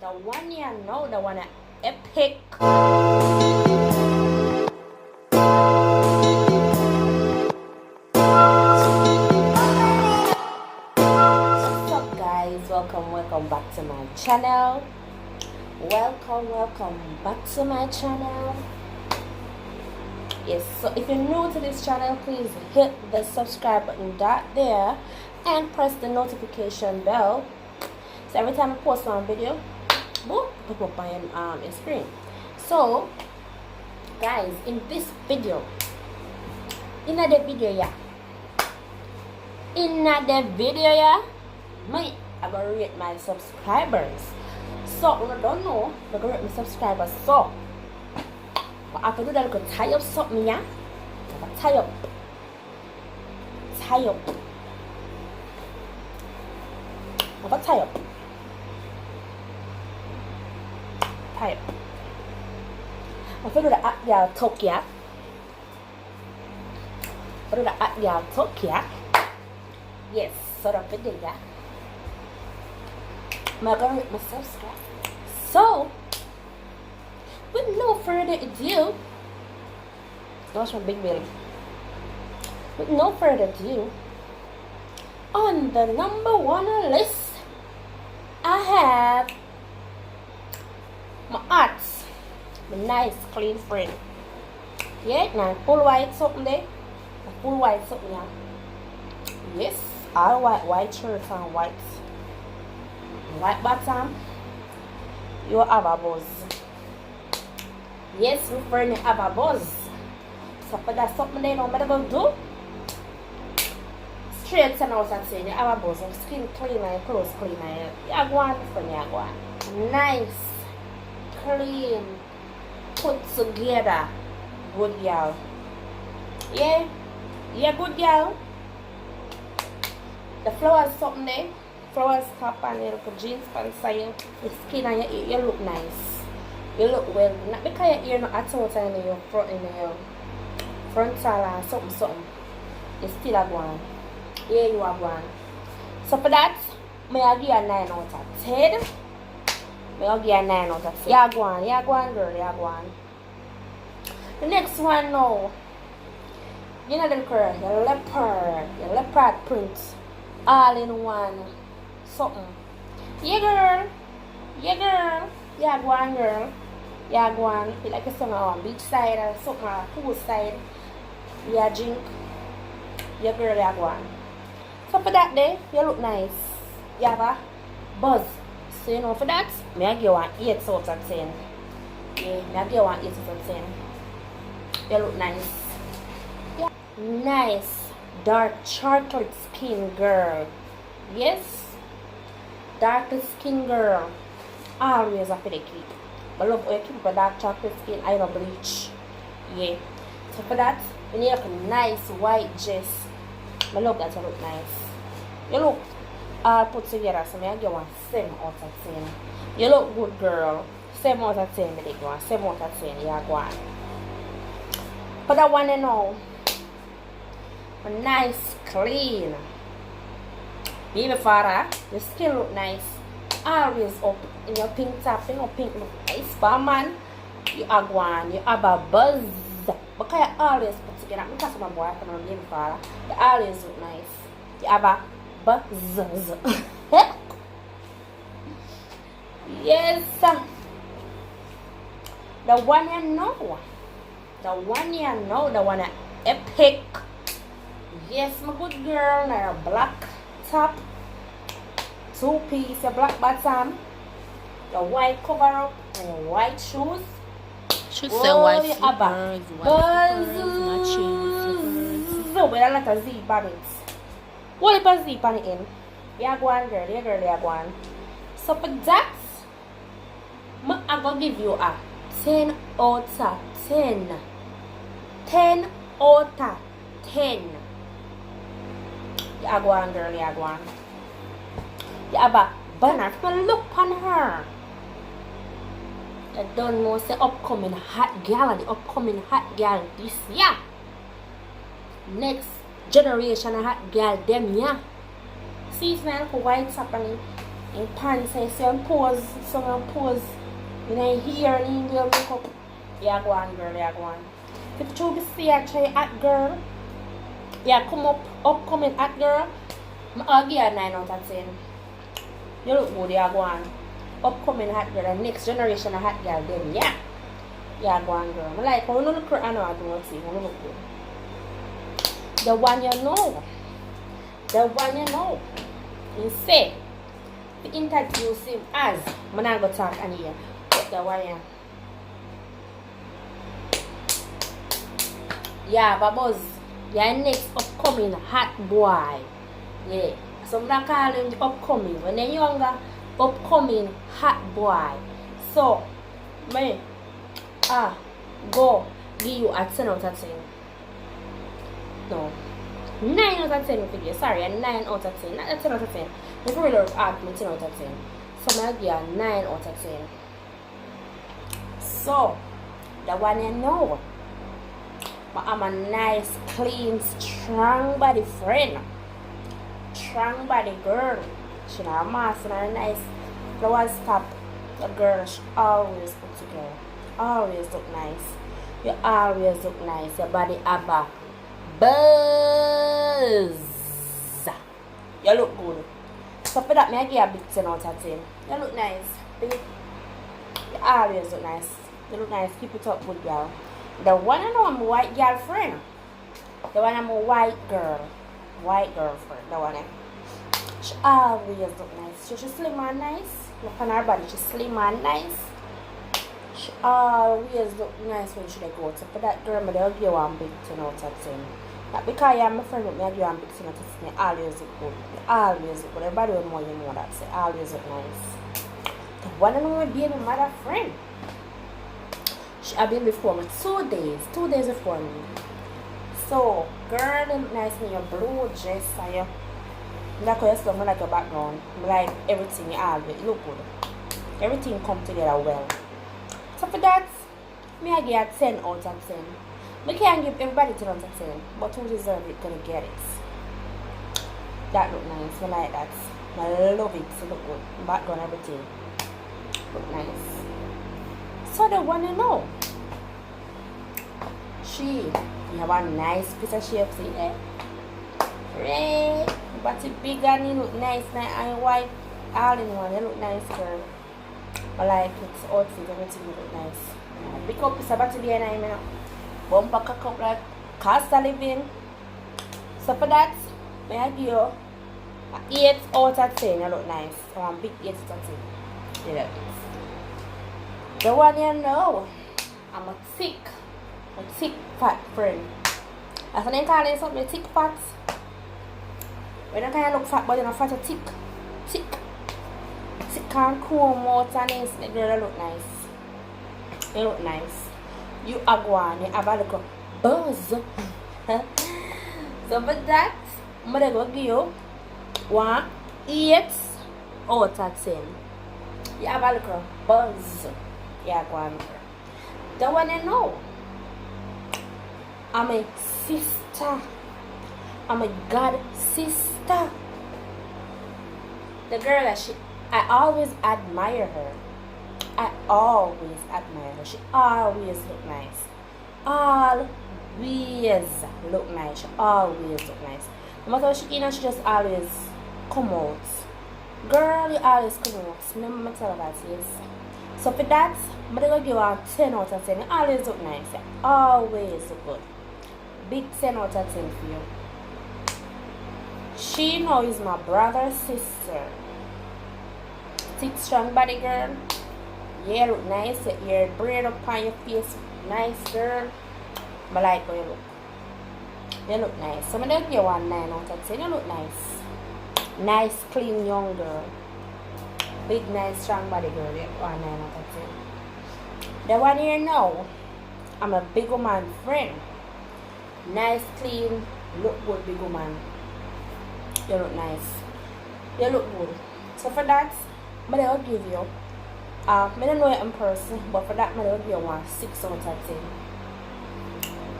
The one you know, the one epic. What's up guys? Welcome back to my channel. Welcome back to my channel. Yes, so if you're new to this channel, please hit the subscribe button right there and press the notification bell. So every time I post one video, boom, pop up on your screen. So guys, in this video, I'm gonna rate my subscribers. So when I don't know, I'm gonna rate my subscribers. So but after do that, I'm gonna tie up something, yeah. I'm gonna tie up. I'm gonna tie up. I feel the at y'all talk ya. I do the at y'all talk ya. Yes, so the video ya. I'm gonna rate my subscribe. So with no further ado, that's my big belly. With no further ado, on the number one list, I have my arts, my nice clean friend. Yeah, now full white something there, full white something yeah. Yes, all white shirts and white bottom. You have a buzz. Yes, my friend have a buzz. So for that something they don't matter about do. Straight and out and saying you have a buzz, your skin clean and your clothes clean and you have one friend, you have one. Nice, clean, put together, good girl. Yeah, good girl. The flowers something there, flowers top and your jeans pants and your skin and you look nice. You look well, not because your ear not at all time in your frontal and something. You still have one. Yeah, you have one. So for that, may I give you a 9 out of 10. May I give you a 9 out of 10. Yeah, go on, girl, yeah, go on. The next one now. You know the girl, your leopard print. All in one. Something. Yeah, girl. Yeah, go on, girl. Yeah, go on. Feel like you're on beach side or something, or pool side. Yeah, drink. Yeah, girl, yeah, go on. So for that day, you look nice. You have a buzz. So you know for that, may I give you an 8 out of 10. Yeah, may I give you an 8 out of 10. You look nice. Yeah. Nice, dark chocolate skin girl. Yes, dark skin girl. Always a pretty keep. I love how you keep a dark chocolate skin. I don't bleach. Yeah. So for that, you need a nice white dress. I love that you look nice. You look all put together. So I give one 7 out of 10. You look good, girl. 7 out of 10. I go on 7 out of 10. Yeah, go on. For that one, you know, a nice, clean. Baby father, your skin look nice. Always up in your pink top, you know, pink look nice. But man, you have one, you have a buzz. Because you always put together, because my boy can on baby father, you always look nice. You have a buzz. Yes, the one you know. The one epic. Yes, my good girl, now a black top, 2-piece, a black bottom, the white cover up, and your white shoes. Should say white slippers, not shoes. So with a lot of zip on it. What if a zip on it in? Yeah, go on, girl, yeah, go on. So for that, I'm gonna give you a 10 out of 10. 10 out of 10. Yeah, go on, girl, yeah, go on. You have a banner. Look on her. I don't know, say upcoming hot gal, the upcoming hot gal this year. Next generation of hot gal, them, yeah. See, it's not white happening. In pants, I see on pose, some pose. You know, here and in your makeup. Yeah, go on, girl, yeah, go on. If you see a try at girl, yeah, upcoming at girl, I'll give you a 9 out of 10. You look good, yeah, go on. Upcoming hot girl, and next generation of hot girl, then, yeah. Yeah, go on, girl. I like how you look, I know I don't see, how you look good. The one you know. The one you know. You say, the introduce him as, I'm not going to talk any here, but the one you. Yeah, Babos. Yeah, next upcoming hot boy. Yeah. Some people call him the upcoming. When they're younger, upcoming hot boy. So, me, go give you a 10 out of 10. No. 9 out of 10 for you. Sorry, a 9 out of 10. Not a 10 out of 10. If you really ask me 10 out of 10. So, I'll give you a 9 out of 10. So, the one you know. But I'm a nice, clean, strong body friend. Strong body girl. She not a mask and a nice flower top. The girl, she always put together. Always look nice. You always look nice. Your body have a buzz. You look good. So for that, I give you a big 10 out of 10. You look nice. You always look nice. You look nice. Keep it up, good girl. The one I know I'm a white girlfriend. The one I'm a white girl. White girlfriend. The one she always look nice. She's slim and nice. Look on her body. She's slim and nice. She always look nice when she go out. So for that girl, I'll give you one big 10 out of 10. Not because you're my friend, but I'll give you one big 10 out of 10. You always look good. You always look good. Everybody will know you know that. So always look nice. The one I know will be my mother friend. She have been before me 2 days. 2 days before me. So, girl, you look nice in your blue dress and your like your stuff, like your background. Like everything you have, it look good. Everything come together well. So for that, I give a 10 out of 10. I can't give everybody 10 out of 10, but who deserve it gonna get it. That look nice. I like that. I love it. It look good. Background, everything. Look nice. So the one you know, you have a nice piece of shape, see there? Red, but it big and you look nice, and white, all in one. You look nice, girl. I like it, outfit, everything you look nice. Pick up piece of battery behind me, bumper cock up like cost of living. So for that, I give you a 8 out of 10. You look nice. So I'm big 8 out of 10. You look nice. The one you know, I'm a thick fat friend. That's what they call it, something thick fat. When you kind of look fat, but you're not fat, you're thick. Thick and cool mouth and things. The girl look nice. You look nice. You are going, you have a little buzz. So for that, I'm going to give you 8 out of 10. You have a little buzz. Yeah, go on. The one you know, I'm a sister. I'm a god sister. The girl that I always admire her. I always admire her. She always look nice. Always look nice. She always look nice. No matter what she in, she just always come out. Girl, you always come out. Remember me tell her that, yes. So for that, I'm going to give her 10 out of 10. You always look nice. You always look good. Big 10 out of 10 for you. She now is my brother's sister. Thick, strong body girl. Yeah, look nice. Your braid up on your face. Nice girl. I like how you look. You look nice. So I'm going to give you 9 out of 10. You look nice. Nice, clean, young girl. Big, nice, strong body girl. You 9 out of 10. The one here now, I'm a big woman friend. Nice, clean, look good, big woman. You look nice. You look good. So for that, I'm going to give you, I don't know you in person, but for that, I'm going to give you 6 out of 10.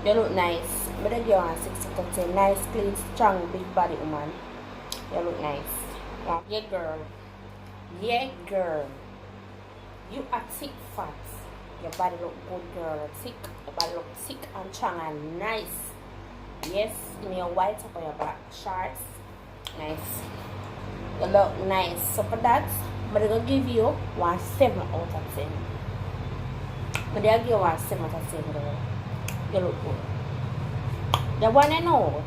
You look nice. I'm going to give you 6 out of 10. Nice, clean, strong, big body woman. You look nice. Yeah, girl. Yeah, girl. You are thick fat. Your body look good, girl. Thick. Your body look thick and strong and nice. Yes, in your white top or your black shorts. Nice. You look nice. So for that, I'm gonna give you 7 out of 10. I'm gonna give you 7 out of 10, girl. You look good. The one I know,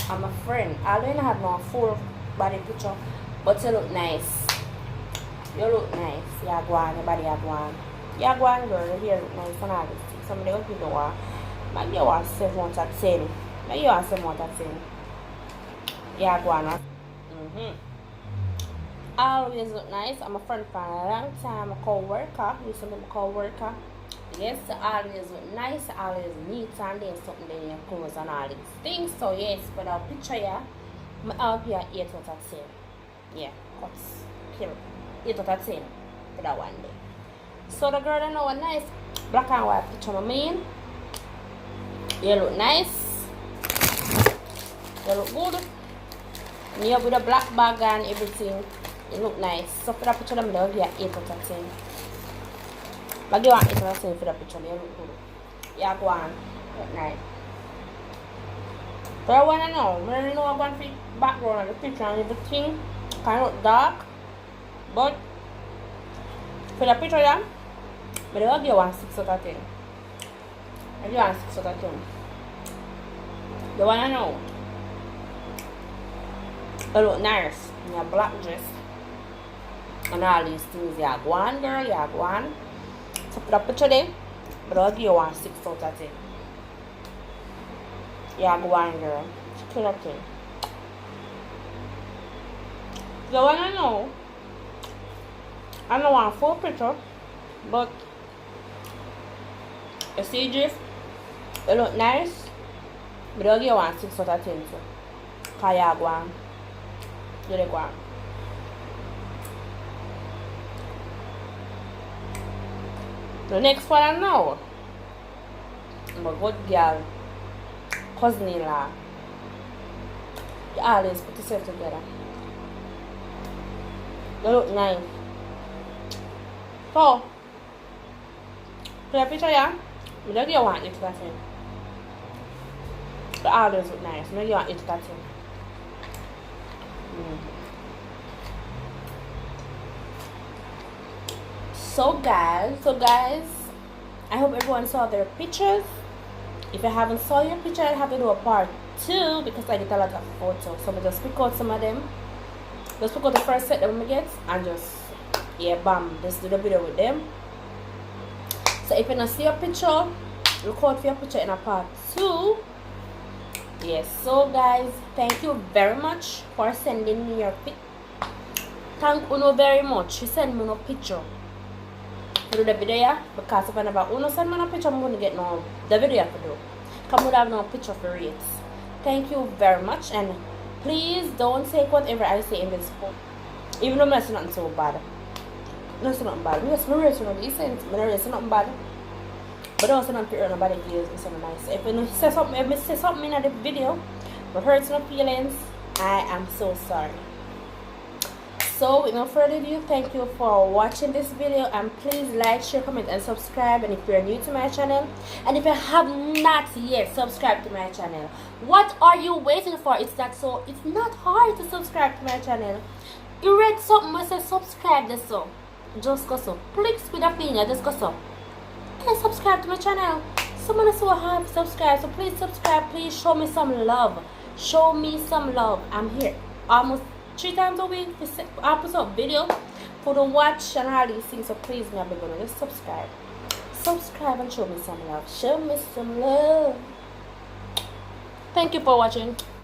I'm a friend. I don't have no full body picture, but you look nice. You look nice. Yeah, go on. Your body, yeah, go on. Yeah, go on, girl. Your hair look nice and all this thing. Somebody will give you one. Maybe you want 7 out of 10. Maybe you want 7 out of 10. Yeah, go on. Always look nice. I'm a friend for a long time. A co-worker. Used to be a co-worker. Yes, always look nice. Always neat and then something in your clothes and all these things. So yes, for the picture here, I'll give you 8 out of 10. Yeah, cuts. Kill. 8 out of 10 for that one day. So the girl I know a nice black and white picture of me. You look nice. You look good. And you have with a black bag and everything. You look nice. So for that picture I'm going to give you 8 out of 10. But you want 8 out of 10 for that picture. You look good. Yeah, go on. Look nice. But I want to know. I don't know I want the background of the picture and everything. Kind of dark. But for the picture yeah, but I'll give you 6 out of 10. I'll give you 6 out of 10. The one I know. You look nice in your black dress. And all these things. Yeah, go on, girl. Yeah, go on. So for the picture there, but I'll give you 6 out of 10. Yeah, go on, girl. 6 out of 10. The one I know want full picture, but you see drift, it look nice, but I'll give you 6 out of 10 too. Cause you go on. You go on. The next one I know, I'm a good girl, cousin-in-law. You always put yourself together. You look nice. So, for the picture yeah, I don't give you 8 out of 10. The always look nice. I give you 8 out of 10. So guys, I hope everyone saw their pictures. If you haven't saw your picture, I have to do a part 2 because I get a lot of photos. So I just pick out some of them. Just pick out the first set that we get and just bam, just do the video with them. So if you don't see your picture, look out for your picture in a part 2. Yes, so guys, thank you very much for sending me your pic. Thank you very much. You send me no picture to do the video, yeah? Because if I never send me no picture, I'm going to get the video to do. Because we have no picture for it. Thank you very much, and please don't take whatever I say in this book. Even though it's not so bad. No, it's not bad. Yes, my race is not decent. My race is not bad. But don't say nothing to nobody feels it's so nice. If you say something in the video but hurts no feelings, I am so sorry. So with no further ado, thank you for watching this video, and please like, share, comment and subscribe. And if you're new to my channel, and if you have not yet subscribed to my channel, what are you waiting for? It's not hard to subscribe to my channel. You read something that says subscribe this, so just go so. Click with a finger, just go so. Can subscribe to my channel. Someone is so hard to subscribe, so please subscribe. Please show me some love. Show me some love. I'm here almost 3 times a week to episode video for the watch and all these things. So please, me be gonna just subscribe. Subscribe and show me some love. Show me some love. Thank you for watching.